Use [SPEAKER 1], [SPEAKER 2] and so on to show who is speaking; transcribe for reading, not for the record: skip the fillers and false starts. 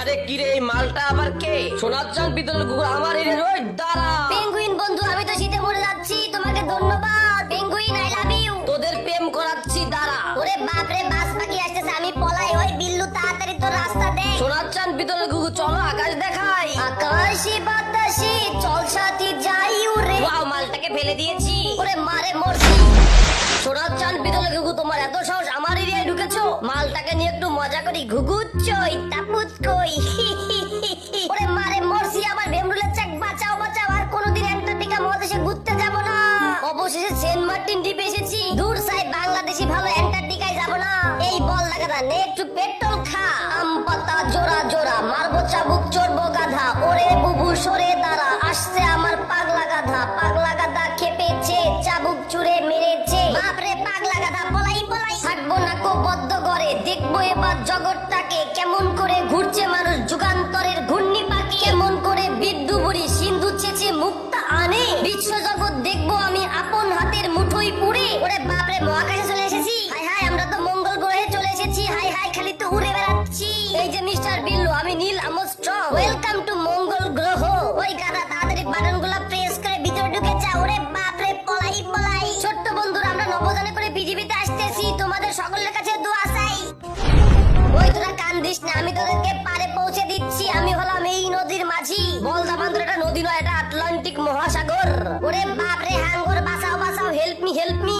[SPEAKER 1] আরে কি রে এই মালটা আবার কে? সোনার চাঁদ পিতলের কুকুর আমার এর ওই দাঁড়া।
[SPEAKER 2] পেঙ্গুইন বন্ধু, আমি তো শীতে মরে যাচ্ছি, তোমাকে ধন্যবাদ। Penguin I love you.
[SPEAKER 1] তোদের প্রেম করাচ্ছি দাঁড়া।
[SPEAKER 2] ওরে বাপ রে, বাস পাখি আসতেছে, আমি পলাই। ওই বিল্লু তাড়াতাড়ি তো রাস্তা দে।
[SPEAKER 1] সোনার চাঁদ পিতলের কুকুর চলো আকাশ দেখাই।
[SPEAKER 2] আকাশে বাতাসে চল সাথী যাই উড়ে।
[SPEAKER 1] ওয়াও, মালটাকে ফেলে দিয়েছি।
[SPEAKER 2] ওরে মারে মরছি।
[SPEAKER 1] সোনার চাঁদ পিতলের কুকুর তোমার এত সাহস আমার এরিয়ায় ঢুকেছো? মালটাকে নিয়ে একটু মজা করি।
[SPEAKER 2] ঘুঘুচ্চই তাপুত কই। ওরে মারে মরছি, আমার ভেমরুলের চাক বাঁচাও বাঁচাও। আর কোনোদিন অ্যান্টার্কটিকা মহাদেশে ঘুরতে যাব না। অবশেষে সেন্ট মার্টিন দ্বীপে এসেছি। দূর সাই বাংলাদেশি ভালো, অ্যান্টার্কটিকায় যাব না। এই বল লাগাদা নে একটু পেট্রোল খা। আম পাতা জোড়া জোড়া মারবো চাবুক চড়বো গাধা। ওরে বুবু সরে দাঁড়া, আসছে আমার পাগলা গাধা। পাগলা গাধা খেপেছে, চাবুক চুড়ে মেরেছে। বাপরে পাগলা গাধা, পলাই পলাই। থাকবো না কো বদ্ধ করে, দেখবো এবার জগৎটাকে কেমন করে ঘুরছে মানুষ যুগান্তরের ঘূর্ণি পাখি। কেমন করে বিদ্যু বুড়ি সিন্ধু চেচে মুক্তা আনে। বিশ্ব জগৎ দেখবো আমি আপন হাতের মুঠোই পুড়ে। ওরে বাপরে, মহাকাশে চলে এসেছি। হাই হাই, আমরা তো মঙ্গল গ্রহে চলে এসেছি। হাই হাই, খালি তো উড়ে বেড়াচ্ছি। এই যে মিস্টার বিল্লু, আমি নীল আমস্ট্রং। ওয়েলকাম টু মঙ্গল গ্রহ। ওই গাধা তাড়াতাড়ি বাটনগুলো প্রেস করে ভিতরে ঢুকে যা। ওরে বাপরে, পলাই পলাই। ছোট্ট বন্ধুরা, আমরা নবজানে করে পৃথিবীতে আসতেছি। তোমাদের সকলের কাছে দোয়া চাই। ওই তোরা কান্দিস না, আমি তোদেরকে পারে পৌঁছে দিচ্ছি। আমি হলাম এই নদীর মাঝি। বলদা বান্দর, এটা নদী নয়, এটা আটলান্টিক মহাসাগর। ওরে বাপরে, হাঙ্গ